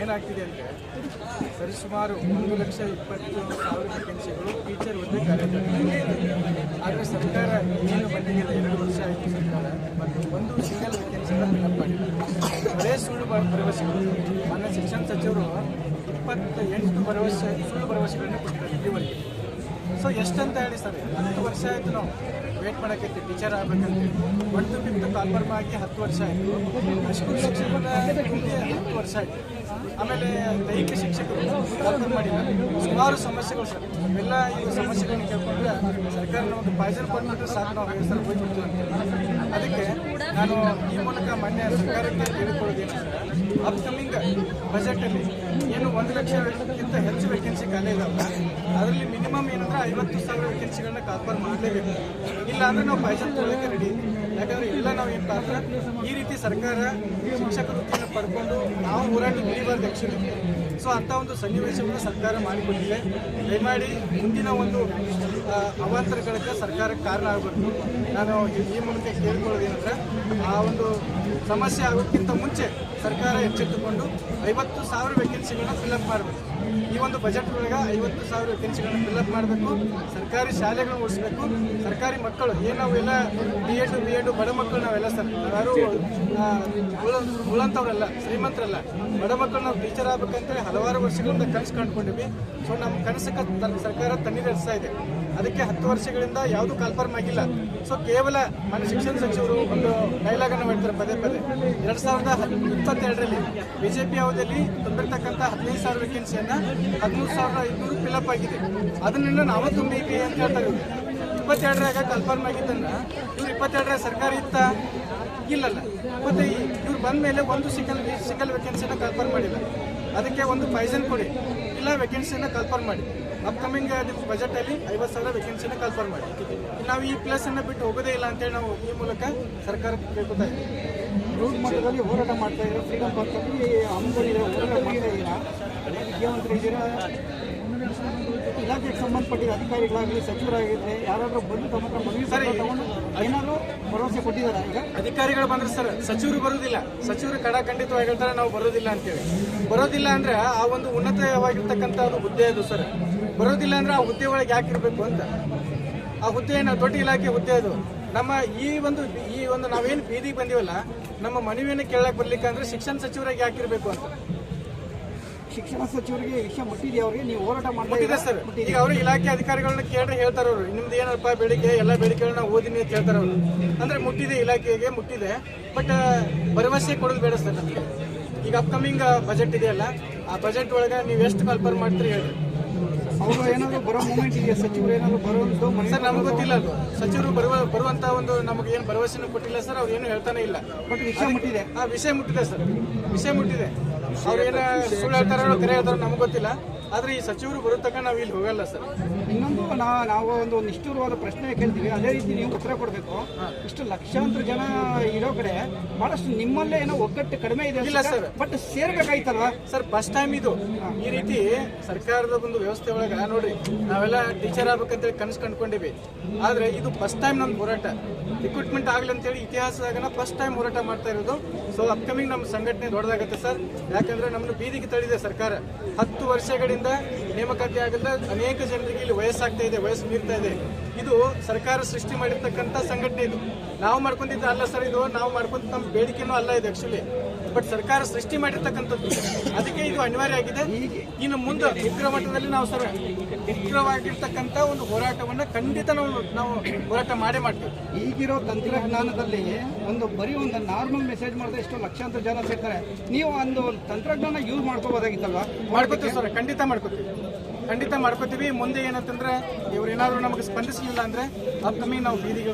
ಏನಾಗ್ತಿದೆ ಅಂದರೆ ಸರಿಸುಮಾರು 1,20,000 ವೇಕೆನ್ಸಿಗಳು ಟೀಚರ್ ಹುದ್ದೆ ಕಾರ್ಯದರ್ಶಿ. ಆದರೆ ಸರ್ಕಾರ ಏನು ಬಂದಿಲ್ಲ, 2 ವರ್ಷ ಆಯಿತು ಸರ್ಕಾರ, ಮತ್ತು ಒಂದು ಸಿಂಗಲ್ ವೇಕೆನ್ಸಿನ ಫಿಲಪ್ ಮಾಡಿಲ್ಲ. ಅದೇ ಸುಳ್ಳು ಭರವಸೆಗಳು. ಮಾನ್ಯ ಶಿಕ್ಷಣ ಸಚಿವರು 28 ಸುಳ್ಳು ಭರವಸೆಗಳನ್ನು ಕೊಟ್ಟಿದ್ದಾರೆ ಇಲ್ಲಿವರೆಗೆ. ಸೊ ಎಷ್ಟಂತ ಹೇಳಿ ಸರ್, 10 ವರ್ಷ ಆಯಿತು ನಾವು ವೇಟ್ ಮಾಡೋಕ್ಕೈತಿ ಟೀಚರ್ ಆಗಬೇಕಂತ. 1 to 5th ಕಾಲ್ಫರ್ಮ್ ಆಗಿ 10 ವರ್ಷ ಆಯಿತು. ಹೈಸ್ಕೂಲ್ ಶಿಕ್ಷಕರ 10 ವರ್ಷ ಆಯಿತು. ಆಮೇಲೆ ದೈಹಿಕ ಶಿಕ್ಷಕರು ಕಾಲ್ಫರ್ಮ್ ಮಾಡಿಲ್ಲ. ಸುಮಾರು ಸಮಸ್ಯೆಗಳು ಸರ್. ಇವೆಲ್ಲ ಈ ಸಮಸ್ಯೆಗಳನ್ನ ಕೇಳ್ಕೊಂಡ್ರೆ ಸರ್ಕಾರ ನಮಗೆ ಪಾಯ್ಸನ್ ಕೊಟ್ಬಿಟ್ರೆ ಸಾಕು, ನಾವು ಹೆಸರು ಹೋಗ್ಬಿಡ್ತೀವಿ ಅಂತ. ಅದಕ್ಕೆ ನಾನು ಈ ಮೂಲಕ ಮಾನ್ಯ ಸರ್ಕಾರಕ್ಕೆ ಕೇಳಿಕೊಳ್ಳೋದೇನಂದ್ರೆ, ಅಪ್ಕಮಿಂಗ್ ಬಜೆಟಲ್ಲಿ ಏನು 1 ಲಕ್ಷಕ್ಕಿಂತ ಹೆಚ್ಚು ವೇಕೆನ್ಸಿ ಖಾಲಿ ಇದಾವಲ್ಲ, ಅದರಲ್ಲಿ ಮಿನಿಮಮ್ ಏನಂದ್ರೆ 50,000 ವೇಕೆನ್ಸಿಗಳನ್ನ ಕಾಲ್ಫರ್ಮ್ ಮಾಡಲೇಬೇಕು. ಇಲ್ಲ ಅಂದರೆ ನಾವು ಪಾಯ್ಸನ್ ತೊಗೊಳ್ಳೋಕ್ಕೆ ರೆಡಿ. ಯಾಕಂದರೆ ಇಲ್ಲ ನಾವು ಏನು ಕಾದ್ರೆ ಈ ರೀತಿ ಸರ್ಕಾರ ಶಿಕ್ಷಕ ವೃತ್ತಿಯನ್ನು ಪಡ್ಕೊಂಡು ನಾವು ಹೋರಾಟ ಬಿಡಬಾರ್ದು ಆ್ಯಕ್ಚುಲಿ. ಸೊ ಅಂಥ ಒಂದು ಸನ್ನಿವೇಶವನ್ನು ಸರ್ಕಾರ ಮಾಡಿಕೊಟ್ಟಿದೆ. ದಯಮಾಡಿ ಮುಂದಿನ ಒಂದು ಅವಾಂತರಗಳಿಗೆ ಸರ್ಕಾರಕ್ಕೆ ಕಾರಣ ಆಗಬೇಕು. ನಾನು ಈ ಮೂಲಕ ಕೇಳಿಕೊಳ್ಳೋದೇನೆಂದರೆ, ಆ ಒಂದು ಸಮಸ್ಯೆ ಆಗೋಕ್ಕಿಂತ ಮುಂಚೆ ಸರ್ಕಾರ ಎಚ್ಚೆತ್ತುಕೊಂಡು 50,000 ವೇಕೆನ್ಸಿಗಳನ್ನ ಫಿಲ್ಅಪ್ ಮಾಡಬೇಕು. ಈ ಒಂದು ಬಜೆಟ್ ಒಳಗೆ 50,000 ವೇಕೆನ್ಸಿಗಳನ್ನ ಫಿಲ್ಅಪ್ ಮಾಡಬೇಕು. ಸರ್ಕಾರಿ ಶಾಲೆಗಳನ್ನ ಉಳಿಸ್ಬೇಕು. ಸರ್ಕಾರಿ ಮಕ್ಕಳು ಏನು ನಾವೆಲ್ಲ ಬಿ ಎಡ್ ಬಡ ಮಕ್ಕಳು ನಾವೆಲ್ಲ ಸರ್, ಯಾರು ಉಳಂತವ್ರಲ್ಲ, ಶ್ರೀಮಂತರಲ್ಲ, ಬಡ ಮಕ್ಕಳು ನಾವು ಟೀಚರ್ ಆಗ್ಬೇಕಂತೇಳಿ ಹಲವಾರು ವರ್ಷಗಳಿಂದ ಕನಸು ಕಂಡುಕೊಂಡಿವಿ. ಸೊ ನಮ್ಮ ಕನಸಕ್ಕೆ ಸರ್ಕಾರ ತಣ್ಣೀರು ಹರಿಸ್ತಾ ಇದೆ. ಅದಕ್ಕೆ 10 ವರ್ಷಗಳಿಂದ ಯಾವುದೂ ಕಾಲ್ಫರ್ಮ್ ಆಗಿಲ್ಲ. ಸೊ ಕೇವಲ ಮಾನ್ಯ ಶಿಕ್ಷಣ ಸಚಿವರು ಒಂದು ಡೈಲಾಗನ್ನು ಮಾಡ್ತಾರೆ ಪದೇ ಪದೇ. 2022ರಲ್ಲಿ ಬಿಜೆಪಿ ಅವಧಿಯಲ್ಲಿ ತುಂಬಿರ್ತಕ್ಕಂಥ 15,000 ವೇಕೆನ್ಸಿಯನ್ನು 13,500 ಫಿಲಪ್ ಆಗಿದೆ. ಅದನ್ನೆಲ್ಲ ನಾವು ತುಂಬಿದ್ವಿ ಅಂತ ಹೇಳ್ತಾರೆ. 22ರಾಗ ಕನ್ಫರ್ಮ್ ಆಗಿದ್ದನ್ನು ಇವ್ರು 22ರ ಸರ್ಕಾರ ಇತ್ತ ಇಲ್ಲಲ್ಲ. ಮತ್ತು ಇವ್ರು ಬಂದ ಮೇಲೆ ಒಂದು ಸಿಂಗಲ್ ವೇಕೆನ್ಸಿನ ಕನ್ಫರ್ಮ್ ಮಾಡಿಲ್ಲ. ಅದಕ್ಕೆ ಒಂದು ಪಾಯ್ಸನ್ ಕೊಡಿ, ಇಲ್ಲ ವೇಕೆನ್ಸಿನ ಕನ್ಫರ್ಮ್ ಮಾಡಿ. ಅಪ್ಕಮಿಂಗ್ ಬಜೆಟಲ್ಲಿ 50,000 ವೇಕೆನ್ಸಿನ ಕನ್ಫರ್ಮ್ ಮಾಡಿ. ನಾವು ಈ ಪ್ಲೇಸನ್ನು ಬಿಟ್ಟು ಹೋಗೋದೇ ಇಲ್ಲ ಅಂತೇಳಿ ನಾವು ಈ ಮೂಲಕ ಸರ್ಕಾರಕ್ಕೆ ಕೇಳ್ಕೊತಾ ಇದ್ದೀವಿ. ರೂಟ್ ಮಟ್ಟದಲ್ಲಿ ಹೋರಾಟ ಮಾಡ್ತಾ ಇದ್ದೀರಾ, ಫ್ರೀಡಮ್ ಪಾರ್ಕಲ್ಲಿ ಹಮ್ಮಿಕೊಂಡಿರೋ ಹೋರಾಟ ಮಾಡ್ತಾ ಇದ್ದೀರಾ, ಮುಖ್ಯಮಂತ್ರಿದ್ದೀರಾ, ಇಲಾಖೆಗೆ ಸಂಬಂಧಪಟ್ಟಿದ ಅಧಿಕಾರಿಗಳಾಗಲಿ ಸಚಿವರಾಗಿದ್ದರೆ ಯಾರಾದರೂ ಬಂದು ತಮ್ಮ ಮನವಿ ತಗೊಂಡು ಏನಾದರೂ ಭರವಸೆ ಕೊಟ್ಟಿದ್ದಾರೆ? ಈಗ ಅಧಿಕಾರಿಗಳು ಬಂದ್ರೆ ಸರ್, ಸಚಿವರು ಬರೋದಿಲ್ಲ. ಸಚಿವರು ಖಂಡಿತವಾಗಿ ಹೇಳ್ತಾರೆ ನಾವು ಬರೋದಿಲ್ಲ ಅಂತೇಳಿ. ಬರೋದಿಲ್ಲ ಅಂದ್ರೆ ಆ ಒಂದು ಉನ್ನತವಾಗಿರ್ತಕ್ಕಂಥ ಒಂದು ಹುದ್ದೆ ಅದು ಸರ್. ಬರೋದಿಲ್ಲ ಅಂದ್ರೆ ಆ ಹುದ್ದೆ ಒಳಗೆ ಯಾಕೆ ಇರಬೇಕು ಅಂತ. ಆ ಹುದ್ದೆ ಏನು ದೊಡ್ಡ ಇಲಾಖೆ ಹುದ್ದೆ ಅದು. ನಮ್ಮ ಈ ಒಂದು ನಾವೇನು ಬೀದಿಗೆ ಬಂದಿವಲ್ಲ, ನಮ್ಮ ಮನವಿಯನ್ನು ಕೇಳಕ್ಕೆ ಬರ್ಲಿಕ್ಕೆ ಅಂದ್ರೆ ಶಿಕ್ಷಣ ಸಚಿವರಾಗಿ ಯಾಕಿರಬೇಕು ಅಂತ. ಶಿಕ್ಷಣ ಸಚಿವರಿಗೆ ವಿಷಯ ಮುಟ್ಟಿದೆ, ಅವರಿಗೆ ನೀವು ಹೋರಾಟ ಮಾಡ್ತಿದೆ ಸರ್. ಈಗ ಅವರು ಇಲಾಖೆ ಅಧಿಕಾರಿಗಳನ್ನ ಕೇಳಿ ಹೇಳ್ತಾರೆ, ಅವರು ನಿಮ್ದು ಏನಪ್ಪ ಬೇಡಿಕೆ, ಎಲ್ಲ ಬೇಡಿಕೆಗಳನ್ನ ಓದಿನಿ ಅಂತ ಹೇಳ್ತಾರೆ ಅವರು. ಅಂದ್ರೆ ಮುಟ್ಟಿದೆ, ಇಲಾಖೆಗೆ ಮುಟ್ಟಿದೆ. ಬಟ್ ಭರವಸೆ ಕೊಡೋದು ಬೇಡ ಸರ್ ನಮಗೆ. ಈಗ ಅಪ್ಕಮಿಂಗ್ ಬಜೆಟ್ ಇದೆಯಲ್ಲ, ಆ ಬಜೆಟ್ ಒಳಗೆ ನೀವು ಎಷ್ಟು ಕನ್ಫರ್ಮ್ ಮಾಡ್ತೀರಿ ಹೇಳಿ. ಅವರು ಏನಾದರೂ ಬರೋ ಮೂಮೆಂಟ್ ಇದೆಯಾ? ಸಚಿವರು ಏನಾದರೂ ಬರೋದು ಸರ್ ನಮ್ಗೆ ಗೊತ್ತಿಲ್ಲ. ಅದು ಸಚಿವರು ಬರುವಂತ ಒಂದು ನಮಗೆ ಏನು ಭರವಸೆನೂ ಕೊಟ್ಟಿಲ್ಲ ಸರ್. ಅವ್ರು ಏನು ಹೇಳ್ತಾನೆ ಇಲ್ಲ. ಬಟ್ ವಿಷಯ ಮುಟ್ಟಿದೆ. ಆ ವಿಷಯ ಮುಟ್ಟಿದೆ ಸರ್, ವಿಷಯ ಮುಟ್ಟಿದೆ. ಅವ್ರು ಏನು ಸುಳ್ಳು ಹೇಳ್ತಾರೋ ಕರೆ ಹೇಳ್ತಾರೋ ನಮ್ಗೆ ಗೊತ್ತಿಲ್ಲ. ಆದ್ರೆ ಈ ಸಚಿವರು ಬರೋ ತನಕ ನಾವು ಇಲ್ಲಿ ಹೋಗಲ್ಲ ಸರ್. ಇನ್ನೊಂದು ನಾವು ಒಂದು ನಿಷ್ಠುರವಾದ ಪ್ರಶ್ನೆ ಕೇಳ್ತೀವಿ, ಅದೇ ರೀತಿ ನೀವು ಉತ್ತರ ಕೊಡಬೇಕು. ಇಷ್ಟು ಲಕ್ಷಾಂತರ ಜನ ಇರೋ ಕಡೆ ಬಹಳಷ್ಟು ನಿಮ್ಮಲ್ಲೇ ಏನೋ ಒಗ್ಗಟ್ಟು ಕಡಿಮೆ ಇದೆ ಇಲ್ಲ ಸರ್. ಬಟ್ ಸೇರ್ಬೇಕಾಯ್ತಲ್ವಾ ಸರ್? ಫಸ್ಟ್ ಟೈಮ್ ಇದು ಈ ರೀತಿ ಸರ್ಕಾರದ ಒಂದು ವ್ಯವಸ್ಥೆ ಒಳಗೆ ನೋಡ್ರಿ, ನಾವೆಲ್ಲ ಟೀಚರ್ ಆಗ್ಬೇಕಂತೇಳಿ ಕನಸು ಕಂಡ್ಕೊಂಡಿವಿ. ಆದ್ರೆ ಇದು ಫಸ್ಟ್ ಟೈಮ್ ನಮ್ದು ಹೋರಾಟ. ರಿಕ್ರೂಟ್ಮೆಂಟ್ ಆಗಲಿ ಅಂತೇಳಿ ಇತಿಹಾಸದಾಗ ಫಸ್ಟ್ ಟೈಮ್ ಹೋರಾಟ ಮಾಡ್ತಾ ಇರೋದು. ಸೊ ಅಪ್ಕಮಿಂಗ್ ನಮ್ಮ ಸಂಘಟನೆ ದೊಡ್ಡದಾಗುತ್ತೆ ಸರ್. ಯಾಕಂದ್ರೆ ನಮ್ಮನ್ನು ಬೀದಿಗೆ ತಳ್ಳಿದೆ ಸರ್ಕಾರ. 10 ವರ್ಷಗಳಿಂದ ನೇಮಕಾತಿ ಆಗಲ್ಲ, ಅನೇಕ ಜನರಿಗೆ ಇಲ್ಲಿ ವಯಸ್ಸಾಗ್ತಾ ಇದೆ, ವಯಸ್ಸು ಮೀರ್ತಾ ಇದೆ. ಇದು ಸರ್ಕಾರ ಸೃಷ್ಟಿ ಮಾಡಿರ್ತಕ್ಕಂಥ ಸಂಘಟನೆ. ಇದು ನಾವು ಮಾಡ್ಕೊಂತಿದ್ದು ಅಲ್ಲ ಸರ್. ಇದು ನಾವು ಮಾಡ್ಕೊಂತ ನಮ್ಮ ಬೇಡಿಕೆನೂ ಅಲ್ಲ ಇದು ಆಕ್ಚುಲಿ. ಬಟ್ ಸರ್ಕಾರ ಸೃಷ್ಟಿ ಮಾಡಿರ್ತಕ್ಕಂಥದ್ದು. ಅದಕ್ಕೆ ಇದು ಅನಿವಾರ್ಯ ಆಗಿದೆ. ಇನ್ನು ಮುಂದೆ ಉಗ್ರ ಮಟ್ಟದಲ್ಲಿ ನಾವು ಸರ್ ಉಗ್ರವಾಗಿರ್ತಕ್ಕಂಥ ಒಂದು ಹೋರಾಟವನ್ನು ಖಂಡಿತ ನಾವು ಹೋರಾಟ ಮಾಡೇ ಮಾಡ್ತೀವಿ. ಈಗಿರೋ ತಂತ್ರಜ್ಞಾನದಲ್ಲಿ ಒಂದು ನಾರ್ಮಲ್ ಮೆಸೇಜ್ ಮಾಡಿದ್ರೆ ಎಷ್ಟೋ ಲಕ್ಷಾಂತರ ಜನ ಸೇರ್ತಾರೆ. ನೀವು ಒಂದು ತಂತ್ರಜ್ಞಾನ ಯೂಸ್ ಮಾಡ್ಕೋಬೋದಾಗಿತ್ತಲ್ವಾ? ಮಾಡ್ಕೋತೀವಿ ಸರ್, ಖಂಡಿತ ಮಾಡ್ಕೋತೀವಿ. ಮುಂದೆ ಏನಂತಂದ್ರೆ ಇವ್ರು ಏನಾದ್ರು ನಮಗೆ ಸ್ಪಂದಿಸಲಿಲ್ಲ ಅಂದ್ರೆ ಅಪ್ಕಮಿಂಗ್ ನಾವು ಬೀದಿಗೆ